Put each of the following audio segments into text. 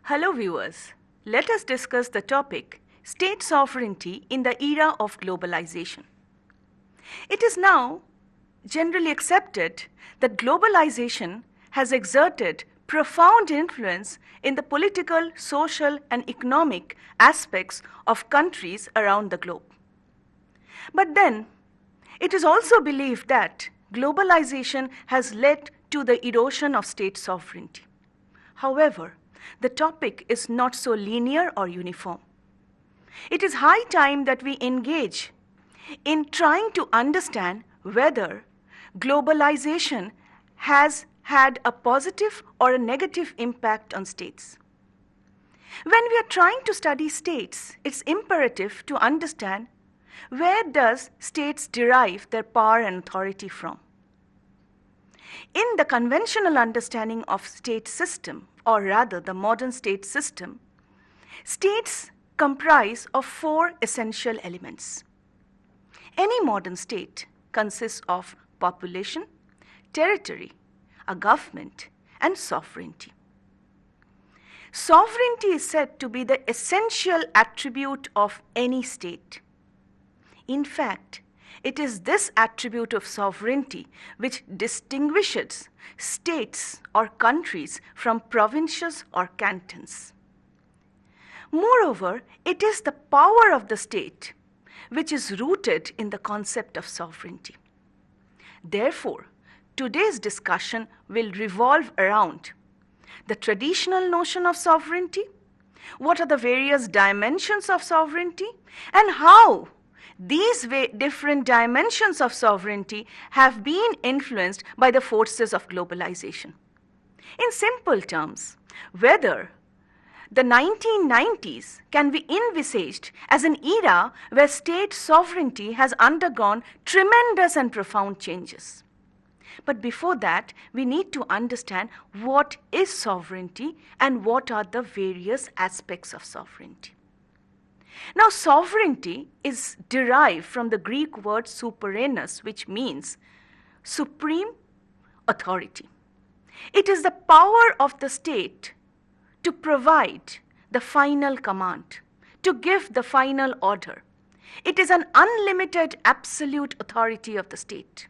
Hello viewers, let us discuss the topic state sovereignty in the era of globalization. It is now generally accepted that globalization has exerted profound influence in the political, social and economic aspects of countries around the globe. But then, it is also believed that globalization has led to the erosion of state sovereignty. However, the topic is not so linear or uniform. It is high time that we engage in trying to understand whether globalization has had a positive or a negative impact on states. When we are trying to study states, it's imperative to understand where does states derive their power and authority from. In the conventional understanding of state system, or rather the modern state system, states comprise of four essential elements. Any modern state consists of population, territory, a government, and sovereignty. Sovereignty is said to be the essential attribute of any state. In fact, it is this attribute of sovereignty which distinguishes states or countries from provinces or cantons. Moreover, it is the power of the state which is rooted in the concept of sovereignty. Therefore, today's discussion will revolve around the traditional notion of sovereignty, what are the various dimensions of sovereignty, and how these different dimensions of sovereignty have been influenced by the forces of globalization. In simple terms, whether the 1990s can be envisaged as an era where state sovereignty has undergone tremendous and profound changes. But before that, we need to understand what is sovereignty and what are the various aspects of sovereignty. Now, sovereignty is derived from the Greek word souverainous, which means supreme authority. It is the power of the state to provide the final command, to give the final order. It is an unlimited absolute authority of the state.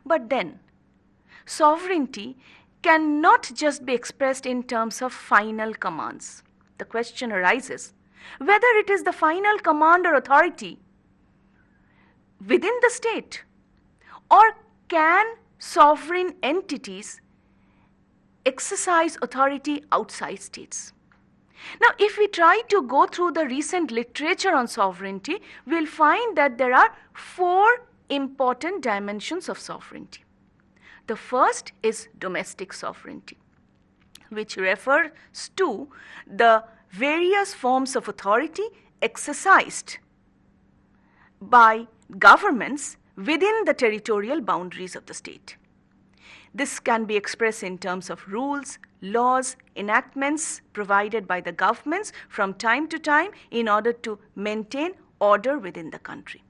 But then, sovereignty cannot just be expressed in terms of final commands. The question arises whether it is the final command or authority within the state, or can sovereign entities exercise authority outside states. Now, if we try to go through the recent literature on sovereignty, we'll find that there are four important dimensions of sovereignty. The first is domestic sovereignty, which refers to the various forms of authority exercised by governments within the territorial boundaries of the state. This can be expressed in terms of rules, laws, enactments provided by the governments from time to time in order to maintain order within the country.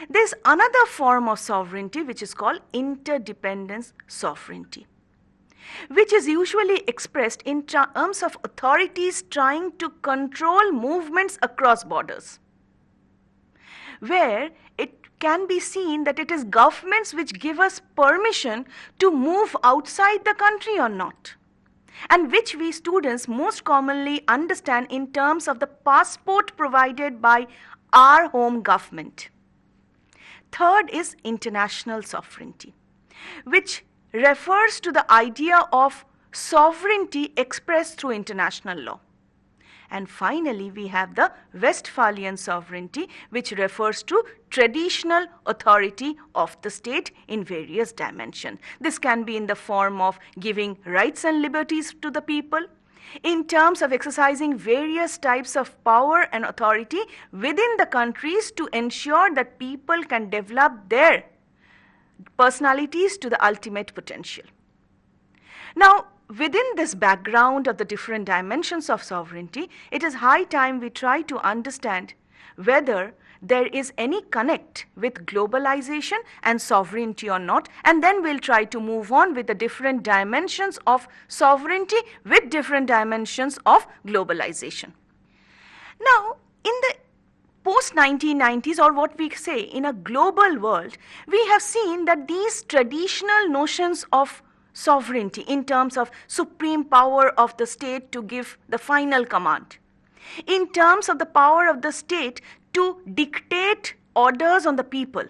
There's another form of sovereignty which is called interdependence sovereignty, which is usually expressed in terms of authorities trying to control movements across borders, where it can be seen that it is governments which give us permission to move outside the country or not, and which we students most commonly understand in terms of the passport provided by our home government. Third is international sovereignty, which refers to the idea of sovereignty expressed through international law. And finally, we have the Westphalian sovereignty, which refers to traditional authority of the state in various dimensions. This can be in the form of giving rights and liberties to the people, in terms of exercising various types of power and authority within the countries to ensure that people can develop their personalities to the ultimate potential. Now, within this background of the different dimensions of sovereignty, it is high time we try to understand whether there is any connect with globalization and sovereignty or not, and then we'll try to move on with the different dimensions of sovereignty with different dimensions of globalization. Now, in the post-1990s, or what we say in a global world, we have seen that these traditional notions of sovereignty in terms of supreme power of the state to give the final command, in terms of the power of the state to dictate orders on the people,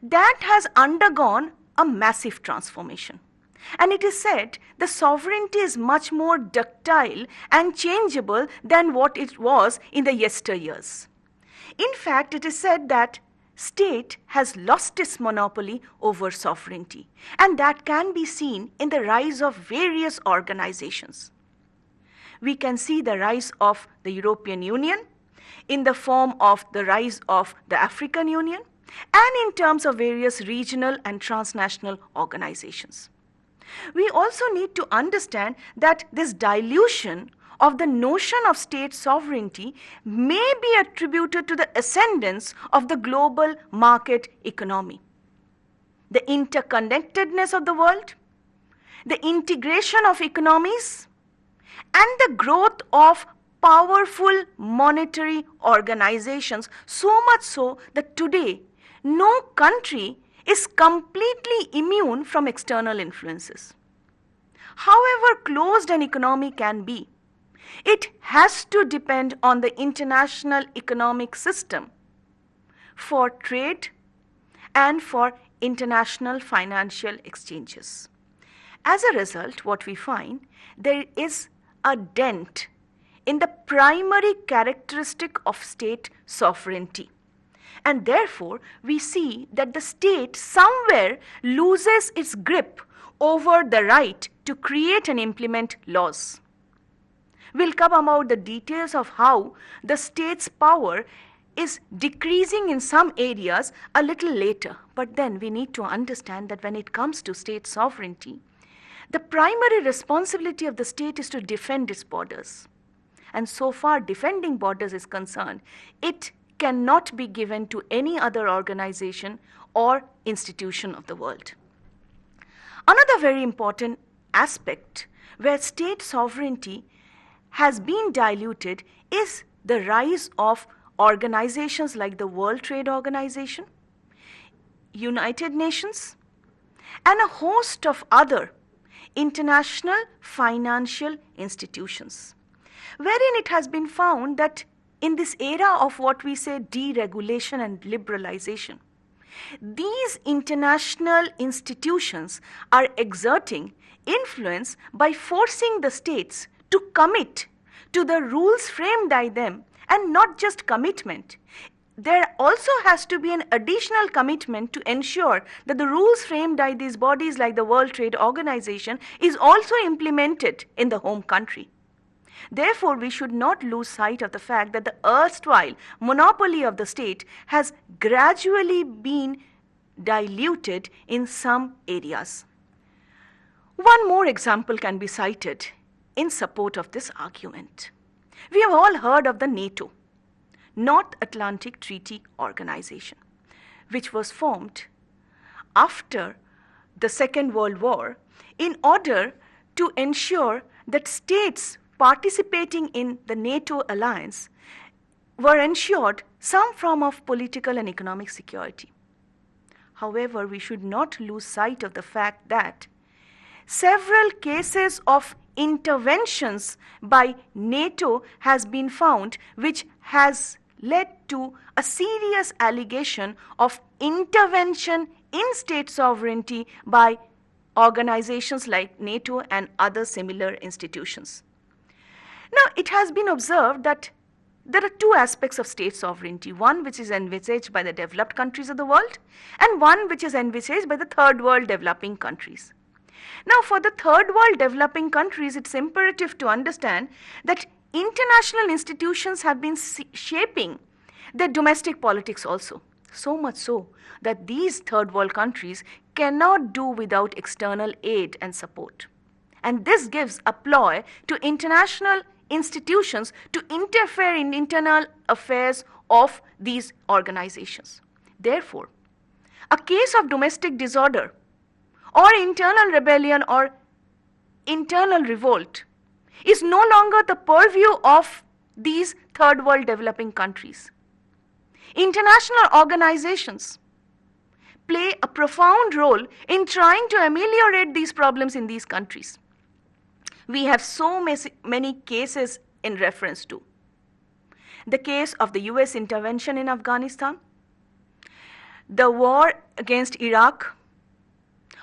that has undergone a massive transformation. And it is said the sovereignty is much more ductile and changeable than what it was in the yesteryears. In fact, it is said that state has lost its monopoly over sovereignty, and that can be seen in the rise of various organizations. We can see the rise of the European Union in the form of the rise of the African Union, and in terms of various regional and transnational organizations. We also need to understand that this dilution of the notion of state sovereignty may be attributed to the ascendance of the global market economy, the interconnectedness of the world, the integration of economies, and the growth of powerful monetary organizations, so much so that today no country is completely immune from external influences. However closed an economy can be, it has to depend on the international economic system for trade and for international financial exchanges. As a result, what we find, there is a dent in the primary characteristic of state sovereignty. And therefore, we see that the state somewhere loses its grip over the right to create and implement laws. We'll come about the details of how the state's power is decreasing in some areas a little later. But then we need to understand that when it comes to state sovereignty, the primary responsibility of the state is to defend its borders. And so far defending borders is concerned, it cannot be given to any other organization or institution of the world. Another very important aspect where state sovereignty has been diluted is the rise of organizations like the World Trade Organization, United Nations, and a host of other international financial institutions, wherein it has been found that in this era of what we say deregulation and liberalization, these international institutions are exerting influence by forcing the states to commit to the rules framed by them, and not just commitment. There also has to be an additional commitment to ensure that the rules framed by these bodies like the World Trade Organization is also implemented in the home country. Therefore, we should not lose sight of the fact that the erstwhile monopoly of the state has gradually been diluted in some areas. One more example can be cited in support of this argument. We have all heard of the NATO, North Atlantic Treaty Organization, which was formed after the Second World War in order to ensure that states participating in the NATO alliance were ensured some form of political and economic security. However, we should not lose sight of the fact that several cases of interventions by NATO has been found, which has led to a serious allegation of intervention in state sovereignty by organizations like NATO and other similar institutions. Now, it has been observed that there are two aspects of state sovereignty, one which is envisaged by the developed countries of the world and one which is envisaged by the third world developing countries. Now, for the third world developing countries, it's imperative to understand that international institutions have been shaping their domestic politics also. So much so that these third world countries cannot do without external aid and support. And this gives a ploy to international institutions to interfere in internal affairs of these organizations. Therefore, a case of domestic disorder or internal rebellion or internal revolt is no longer the purview of these third world developing countries. International organizations play a profound role in trying to ameliorate these problems in these countries. We have so many cases in reference to. The case of the US intervention in Afghanistan, the war against Iraq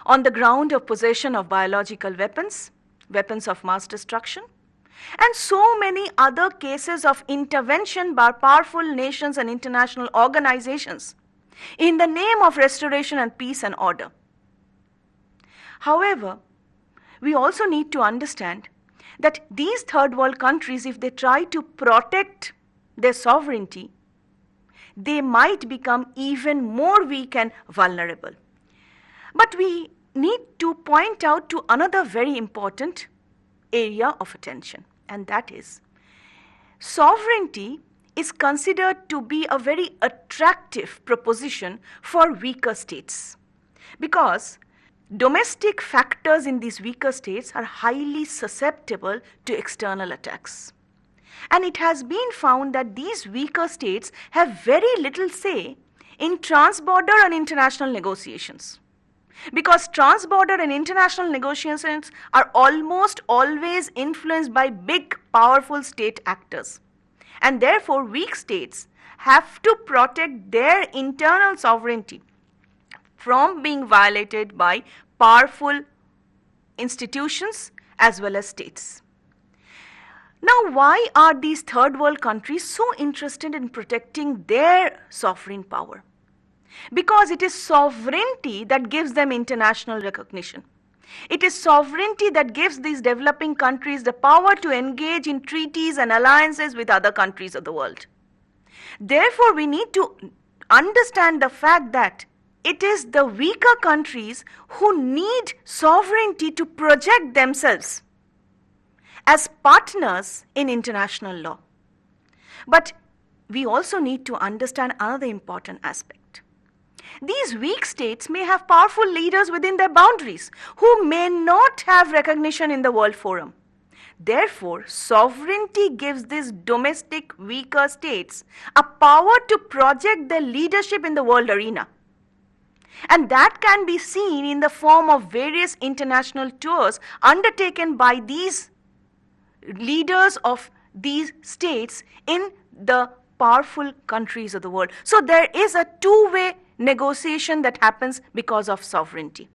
on the ground of possession of biological weapons, weapons of mass destruction, and so many other cases of intervention by powerful nations and international organizations in the name of restoration and peace and order. However, we also need to understand that these third world countries, if they try to protect their sovereignty, they might become even more weak and vulnerable. But we need to point out to another very important area of attention, and that is sovereignty is considered to be a very attractive proposition for weaker states, because domestic factors in these weaker states are highly susceptible to external attacks. And it has been found that these weaker states have very little say in transborder and international negotiations, because transborder and international negotiations are almost always influenced by big, powerful state actors. And therefore, weak states have to protect their internal sovereignty from being violated by powerful institutions as well as states. Now, why are these third world countries so interested in protecting their sovereign power? Because it is sovereignty that gives them international recognition. It is sovereignty that gives these developing countries the power to engage in treaties and alliances with other countries of the world. Therefore, we need to understand the fact that it is the weaker countries who need sovereignty to project themselves as partners in international law. But we also need to understand another important aspect. These weak states may have powerful leaders within their boundaries who may not have recognition in the world forum. Therefore, sovereignty gives these domestic weaker states a power to project their leadership in the world arena. And that can be seen in the form of various international tours undertaken by these leaders of these states in the powerful countries of the world. So there is a two-way negotiation that happens because of sovereignty.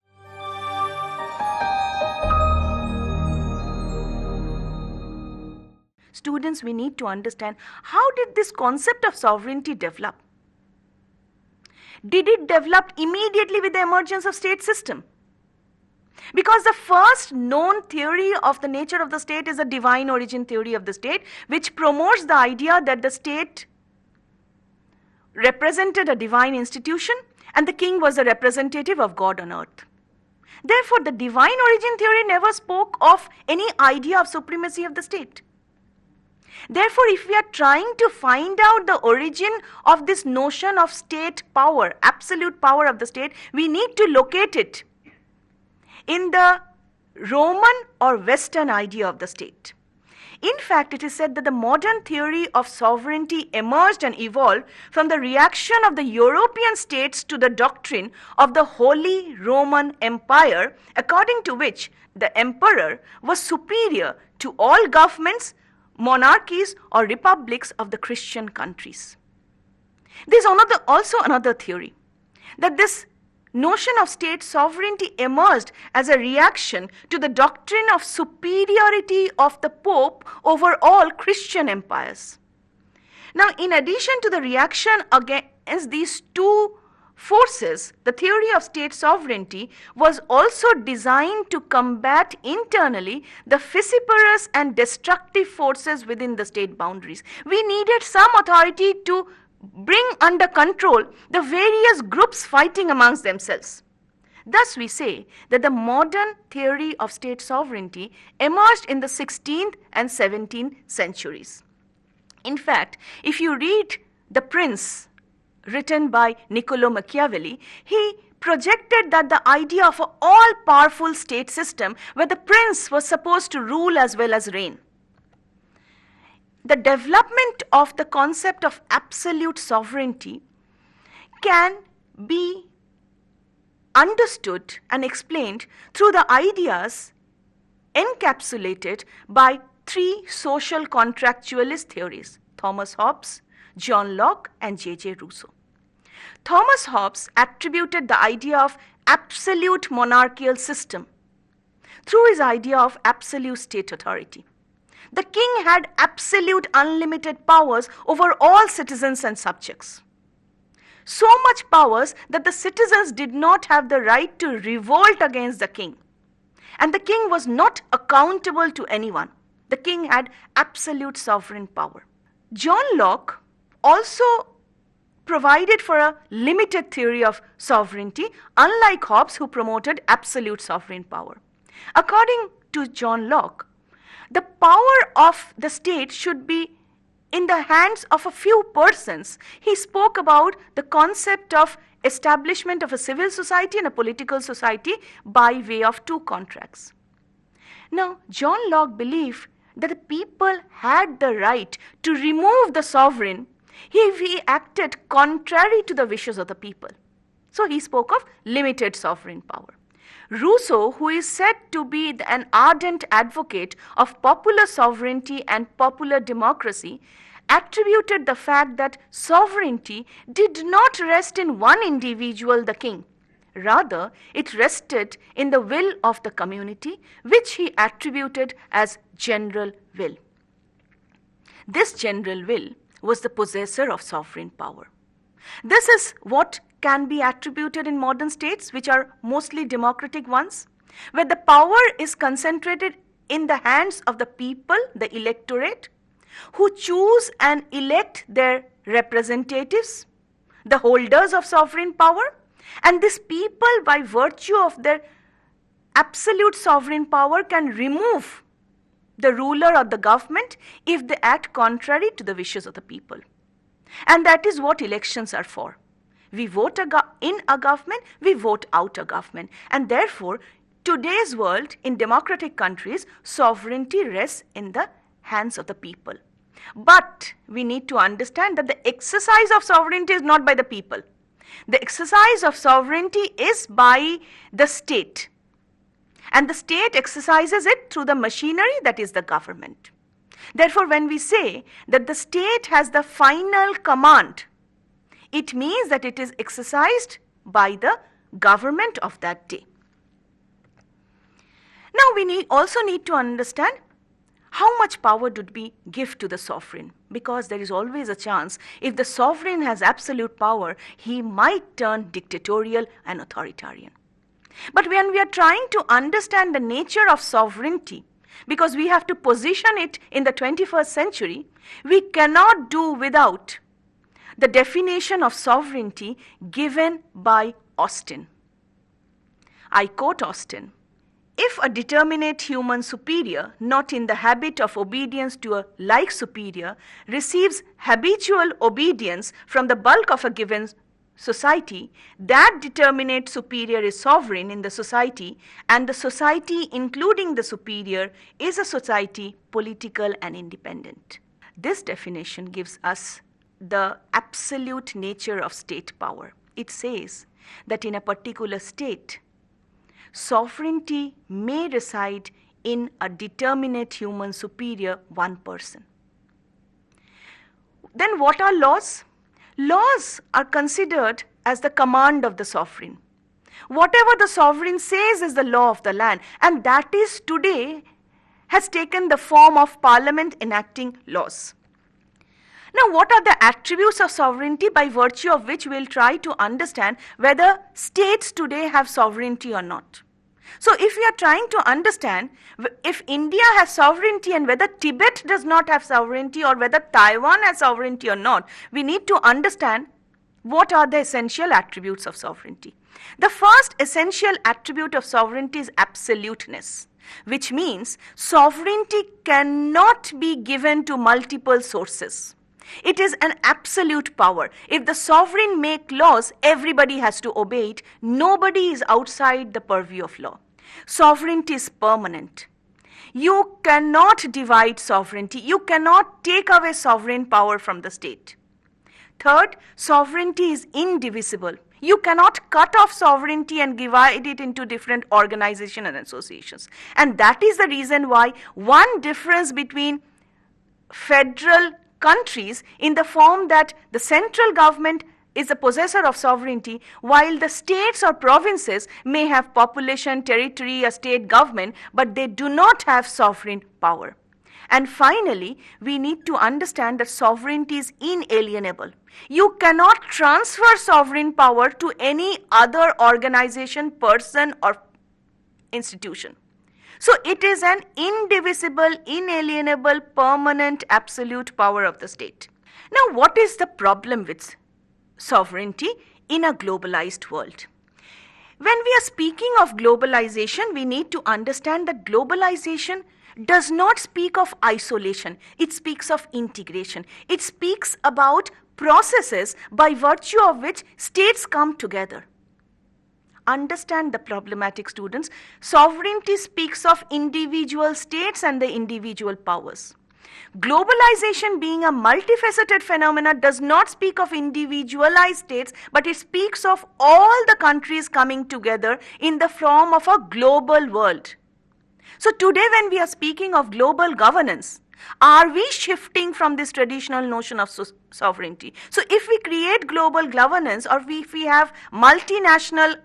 Students, we need to understand, how did this concept of sovereignty develop? Did it develop immediately with the emergence of state system? Because the first known theory of the nature of the state is the divine origin theory of the state, which promotes the idea that the state represented a divine institution and the king was a representative of God on earth. Therefore, the divine origin theory never spoke of any idea of supremacy of the state. Therefore, if we are trying to find out the origin of this notion of state power, absolute power of the state, we need to locate it in the Roman or Western idea of the state. In fact, it is said that the modern theory of sovereignty emerged and evolved from the reaction of the European states to the doctrine of the Holy Roman Empire, according to which the emperor was superior to all governments, monarchies, or republics of the Christian countries. There is also another theory, that this notion of state sovereignty emerged as a reaction to the doctrine of superiority of the Pope over all Christian empires. Now, in addition to the reaction against these two forces, the theory of state sovereignty was also designed to combat internally the vociferous and destructive forces within the state boundaries. We needed some authority to bring under control the various groups fighting amongst themselves. Thus, we say that the modern theory of state sovereignty emerged in the 16th and 17th centuries. In fact, if you read The Prince, written by Niccolo Machiavelli, he projected that the idea of an all-powerful state system where the prince was supposed to rule as well as reign. The development of the concept of absolute sovereignty can be understood and explained through the ideas encapsulated by three social contractualist theories: Thomas Hobbes, John Locke, and J.J. Rousseau. Thomas Hobbes attributed the idea of absolute monarchical system through his idea of absolute state authority. The king had absolute unlimited powers over all citizens and subjects. So much powers that the citizens did not have the right to revolt against the king. And the king was not accountable to anyone. The king had absolute sovereign power. John Locke also provided for a limited theory of sovereignty, unlike Hobbes, who promoted absolute sovereign power. According to John Locke, the power of the state should be in the hands of a few persons. He spoke about the concept of establishment of a civil society and a political society by way of two contracts. Now, John Locke believed that the people had the right to remove the sovereign if he acted contrary to the wishes of the people. So he spoke of limited sovereign power. Rousseau, who is said to be an ardent advocate of popular sovereignty and popular democracy, attributed the fact that sovereignty did not rest in one individual, the king. Rather, it rested in the will of the community, which he attributed as general will. This general will was the possessor of sovereign power. This is what can be attributed in modern states, which are mostly democratic ones, where the power is concentrated in the hands of the people, the electorate, who choose and elect their representatives, the holders of sovereign power, and these people, by virtue of their absolute sovereign power, can remove the ruler or the government if they act contrary to the wishes of the people. And that is what elections are for. We vote in a government, we vote out a government. And therefore, today's world, in democratic countries, sovereignty rests in the hands of the people. But we need to understand that the exercise of sovereignty is not by the people. The exercise of sovereignty is by the state. And the state exercises it through the machinery that is the government. Therefore, when we say that the state has the final command, it means that it is exercised by the government of that day. Now, we also need to understand how much power did we give to the sovereign? Because there is always a chance, if the sovereign has absolute power, he might turn dictatorial and authoritarian. But when we are trying to understand the nature of sovereignty, because we have to position it in the 21st century, we cannot do without the definition of sovereignty given by Austin. I quote Austin: "If a determinate human superior, not in the habit of obedience to a like superior, receives habitual obedience from the bulk of a given society, that determinate superior is sovereign in the society, and the society, including the superior, is a society political and independent." This definition gives us the absolute nature of state power. It says that in a particular state, sovereignty may reside in a determinate human superior, one person. Then what are laws? Laws are considered as the command of the sovereign. Whatever the sovereign says is the law of the land, and that is today has taken the form of parliament enacting laws. Now, what are the attributes of sovereignty by virtue of which we will try to understand whether states today have sovereignty or not? So, if we are trying to understand if India has sovereignty and whether Tibet does not have sovereignty or whether Taiwan has sovereignty or not, we need to understand what are the essential attributes of sovereignty. The first essential attribute of sovereignty is absoluteness, which means sovereignty cannot be given to multiple sources. It is an absolute power. If the sovereign make laws, everybody has to obey it. Nobody is outside the purview of law. Sovereignty is permanent. You cannot divide sovereignty. You cannot take away sovereign power from the state. Third, sovereignty is indivisible. You cannot cut off sovereignty and divide it into different organizations and associations. And that is the reason why one difference between federal countries in the form that the central government is the possessor of sovereignty, while the states or provinces may have population, territory, a state government, but they do not have sovereign power. And finally, we need to understand that sovereignty is inalienable. You cannot transfer sovereign power to any other organization, person, or institution. So it is an indivisible, inalienable, permanent, absolute power of the state. Now, what is the problem with sovereignty in a globalized world? When we are speaking of globalization, we need to understand that globalization does not speak of isolation. It speaks of integration. It speaks about processes by virtue of which states come together. Understand the problematic, students. Sovereignty speaks of individual states and the individual powers. Globalization, being a multifaceted phenomena, does not speak of individualized states, but it speaks of all the countries coming together in the form of a global world. So today, when we are speaking of global governance, are we shifting from this traditional notion of sovereignty? So if we create global governance, or if we have multinational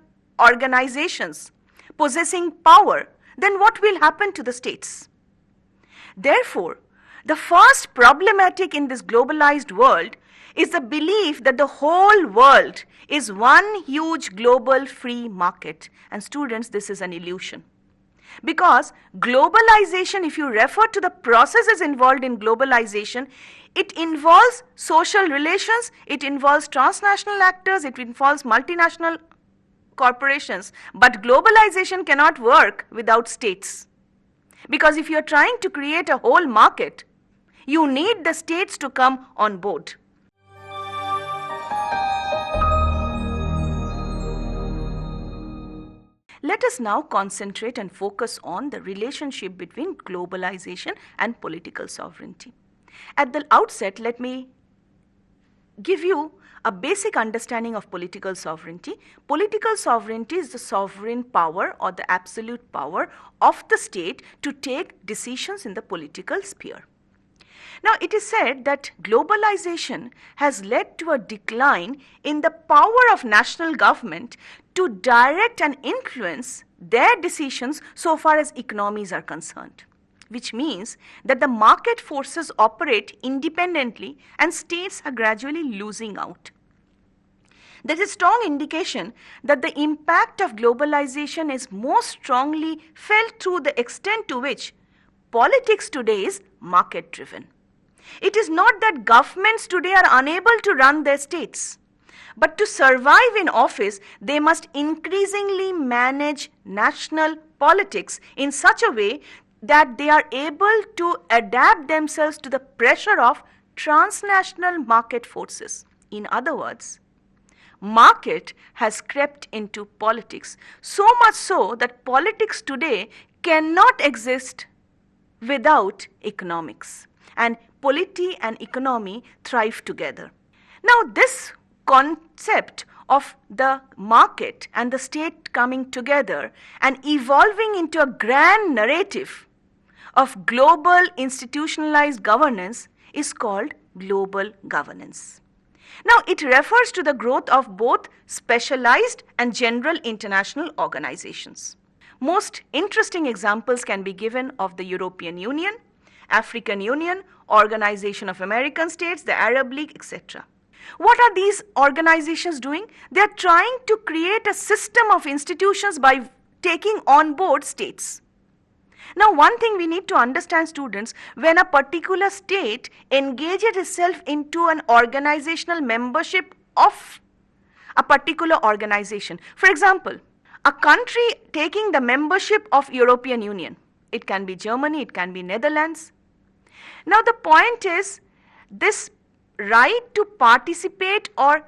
organizations possessing power, then what will happen to the states? Therefore, the first problematic in this globalized world is the belief that the whole world is one huge global free market. And students, this is an illusion. Because globalization, if you refer to the processes involved in globalization, it involves social relations, it involves transnational actors, it involves multinational corporations. But globalization cannot work without states. Because if you are trying to create a whole market, you need the states to come on board. Let us now concentrate and focus on the relationship between globalization and political sovereignty. At the outset, let me give you a basic understanding of political sovereignty. Political sovereignty is the sovereign power or the absolute power of the state to take decisions in the political sphere. Now, it is said that globalization has led to a decline in the power of national government to direct and influence their decisions so far as economies are concerned, which means that the market forces operate independently and states are gradually losing out. There is a strong indication that the impact of globalization is most strongly felt through the extent to which politics today is market-driven. It is not that governments today are unable to run their states, but to survive in office, they must increasingly manage national politics in such a way that they are able to adapt themselves to the pressure of transnational market forces. In other words, market has crept into politics, so much so that politics today cannot exist without economics. And polity and economy thrive together. Now, this concept of the market and the state coming together and evolving into a grand narrative of global institutionalized governance is called global governance. Now, it refers to the growth of both specialized and general international organizations. Most interesting examples can be given of the European Union, African Union, Organization of American States, the Arab League, etc. What are these organizations doing? They are trying to create a system of institutions by taking on board states. Now, one thing we need to understand, students, when a particular state engages itself into an organizational membership of a particular organization, for example, a country taking the membership of European Union, it can be Germany, it can be Netherlands. Now, the point is, this right to participate or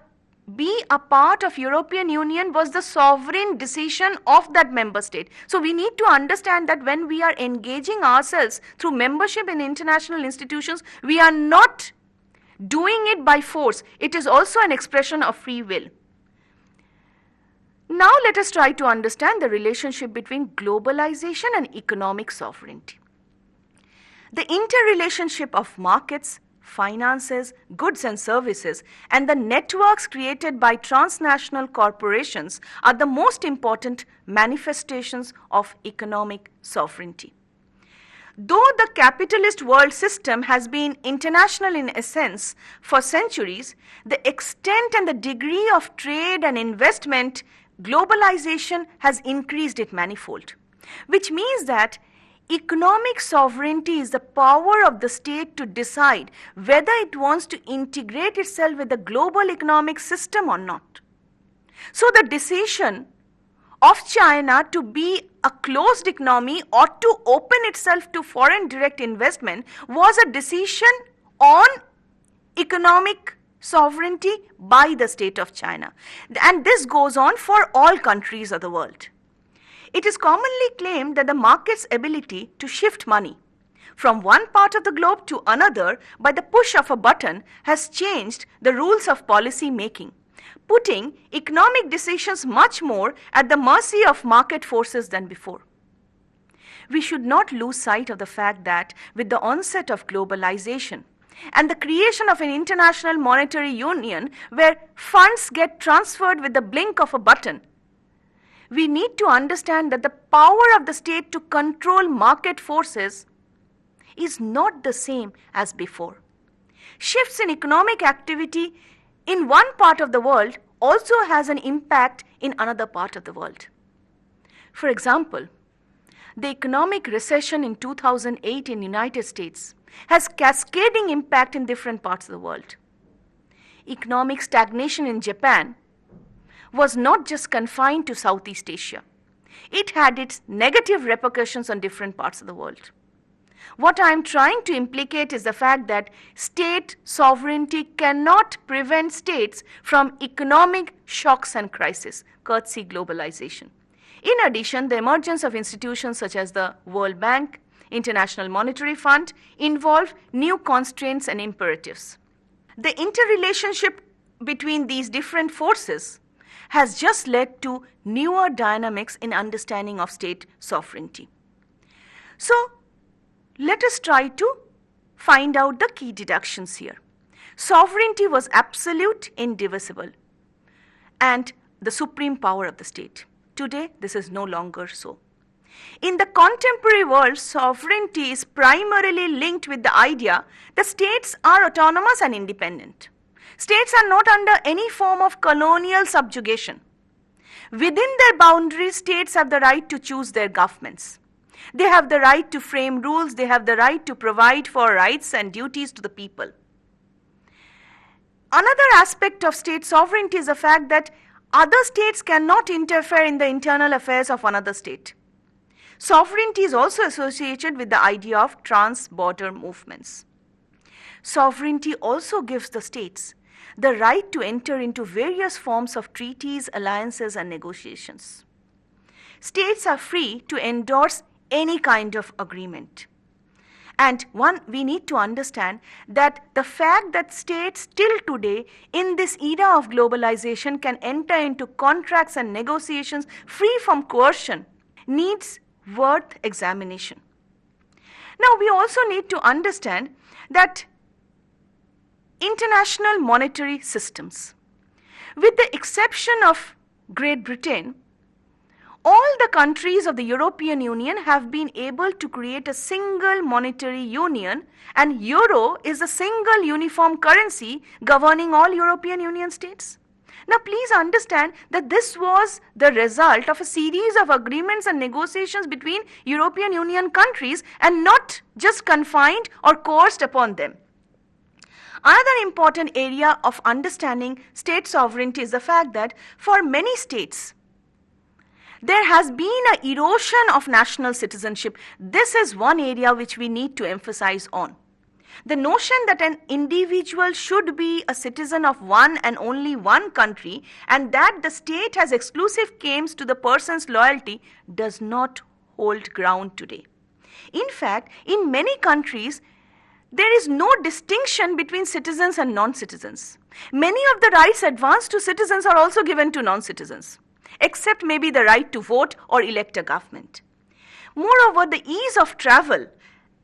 be a part of European Union was the sovereign decision of that member state. So we need to understand that when we are engaging ourselves through membership in international institutions, we are not doing it by force. It is also an expression of free will. Now let us try to understand the relationship between globalization and economic sovereignty. The interrelationship of markets, finances, goods and services, and the networks created by transnational corporations are the most important manifestations of economic sovereignty. Though the capitalist world system has been international in essence for centuries, the extent and the degree of trade and investment globalization has increased it manifold, which means that economic sovereignty is the power of the state to decide whether it wants to integrate itself with the global economic system or not. So the decision of China to be a closed economy or to open itself to foreign direct investment was a decision on economic sovereignty by the state of China. And this goes on for all countries of the world. It is commonly claimed that the market's ability to shift money from one part of the globe to another by the push of a button has changed the rules of policy making, putting economic decisions much more at the mercy of market forces than before. We should not lose sight of the fact that with the onset of globalization and the creation of an international monetary union where funds get transferred with the blink of a button, we need to understand that the power of the state to control market forces is not the same as before. Shifts in economic activity in one part of the world also has an impact in another part of the world. For example, the economic recession in 2008 in the United States has cascading impact in different parts of the world. Economic stagnation in Japan was not just confined to Southeast Asia. It had its negative repercussions on different parts of the world. What I am trying to implicate is the fact that state sovereignty cannot prevent states from economic shocks and crises, courtesy globalization. In addition, the emergence of institutions such as the World Bank, International Monetary Fund involve new constraints and imperatives. The interrelationship between these different forces has just led to newer dynamics in understanding of state sovereignty. So, let us try to find out the key deductions here. Sovereignty was absolute, indivisible, and the supreme power of the state. Today, this is no longer so. In the contemporary world, sovereignty is primarily linked with the idea that states are autonomous and independent. States are not under any form of colonial subjugation. Within their boundaries, states have the right to choose their governments. They have the right to frame rules. They have the right to provide for rights and duties to the people. Another aspect of state sovereignty is the fact that other states cannot interfere in the internal affairs of another state. Sovereignty is also associated with the idea of trans-border movements. Sovereignty also gives the states the right to enter into various forms of treaties, alliances, and negotiations. States are free to endorse any kind of agreement. And we need to understand that the fact that states till today in this era of globalization can enter into contracts and negotiations free from coercion needs worth examination. Now we also need to understand that international monetary systems, with the exception of Great Britain, all the countries of the European Union have been able to create a single monetary union, and euro is a single uniform currency governing all European Union states. Now please understand that this was the result of a series of agreements and negotiations between European Union countries and not just confined or coerced upon them. Another important area of understanding state sovereignty is the fact that for many states, there has been an erosion of national citizenship. This is one area which we need to emphasize on. The notion that an individual should be a citizen of one and only one country and that the state has exclusive claims to the person's loyalty does not hold ground today. In fact, in many countries, there is no distinction between citizens and non-citizens. Many of the rights advanced to citizens are also given to non-citizens, except maybe the right to vote or elect a government. Moreover, the ease of travel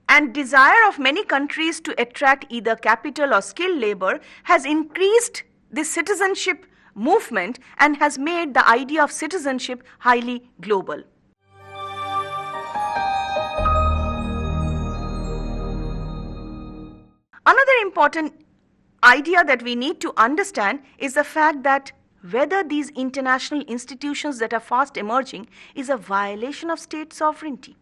and desire of many countries to attract either capital or skilled labor has increased this citizenship movement and has made the idea of citizenship highly global. Another important idea that we need to understand is the fact that whether these international institutions that are fast emerging is a violation of state sovereignty.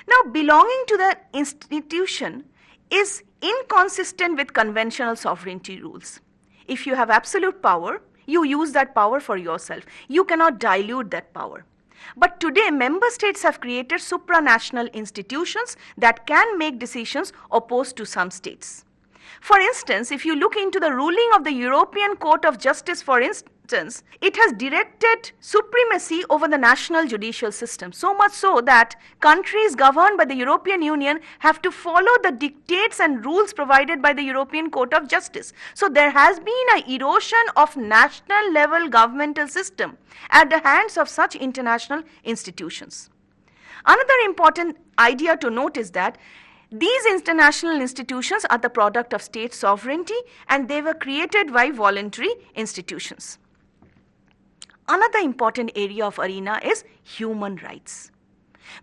Now, belonging to the institution is inconsistent with conventional sovereignty rules. If you have absolute power, you use that power for yourself. You cannot dilute that power. But today, member states have created supranational institutions that can make decisions opposed to some states. For instance, if you look into the ruling of the European Court of Justice, for instance, it has directed supremacy over the national judicial system, so much so that countries governed by the European Union have to follow the dictates and rules provided by the European Court of Justice. So there has been an erosion of national level governmental system at the hands of such international institutions. Another important idea to note is that these international institutions are the product of state sovereignty and they were created by voluntary institutions. Another important area of arena is human rights.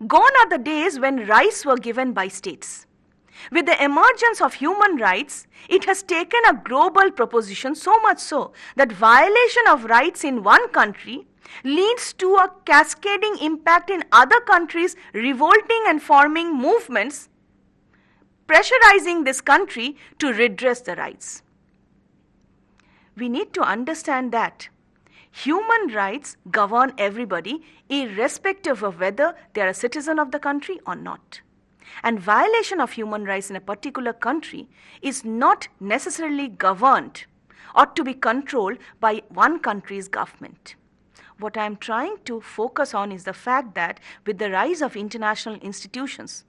Gone are the days when rights were given by states. With the emergence of human rights, it has taken a global proposition, so much so that violation of rights in one country leads to a cascading impact in other countries, revolting and forming movements pressurizing this country to redress the rights. We need to understand that human rights govern everybody irrespective of whether they are a citizen of the country or not. And violation of human rights in a particular country is not necessarily governed or to be controlled by one country's government. What I am trying to focus on is the fact that with the rise of international institutions,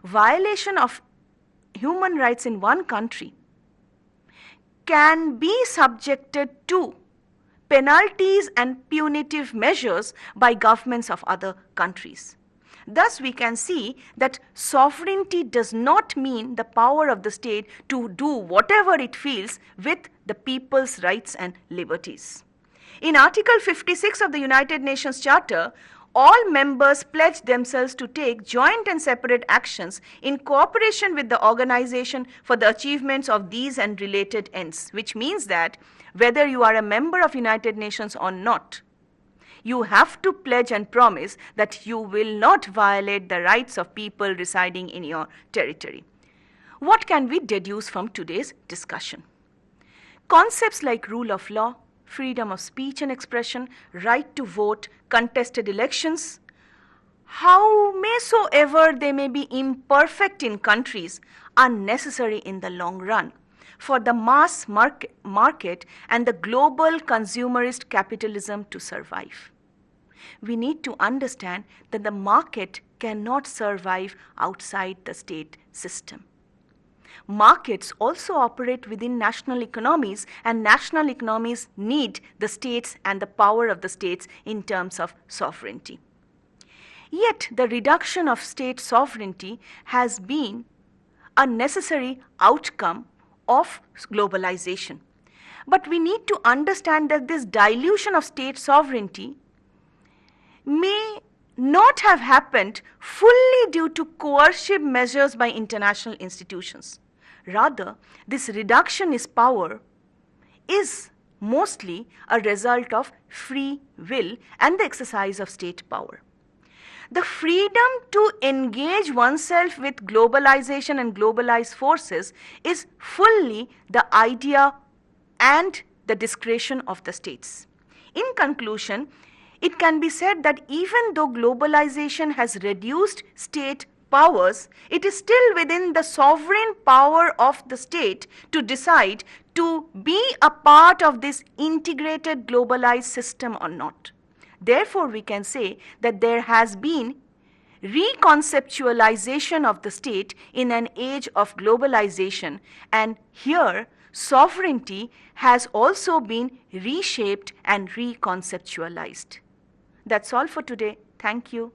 violation of human rights in one country can be subjected to penalties and punitive measures by governments of other countries. Thus, we can see that sovereignty does not mean the power of the state to do whatever it feels with the people's rights and liberties. In Article 56 of the United Nations Charter, all members pledge themselves to take joint and separate actions in cooperation with the organization for the achievements of these and related ends, which means that whether you are a member of United Nations or not, you have to pledge and promise that you will not violate the rights of people residing in your territory. What can we deduce from today's discussion? Concepts like rule of law, freedom of speech and expression, right to vote, contested elections, howsoever they may be imperfect in countries, are necessary in the long run for the mass market and the global consumerist capitalism to survive. We need to understand that the market cannot survive outside the state system. Markets also operate within national economies, and national economies need the states and the power of the states in terms of sovereignty. Yet, the reduction of state sovereignty has been a necessary outcome of globalization. But we need to understand that this dilution of state sovereignty may not have happened fully due to coercive measures by international institutions. Rather, this reduction in power is mostly a result of free will and the exercise of state power. The freedom to engage oneself with globalization and globalized forces is fully the idea and the discretion of the states. In conclusion, it can be said that even though globalization has reduced state powers, it is still within the sovereign power of the state to decide to be a part of this integrated globalized system or not. Therefore, we can say that there has been reconceptualization of the state in an age of globalization, and here sovereignty has also been reshaped and reconceptualized. That's all for today. Thank you.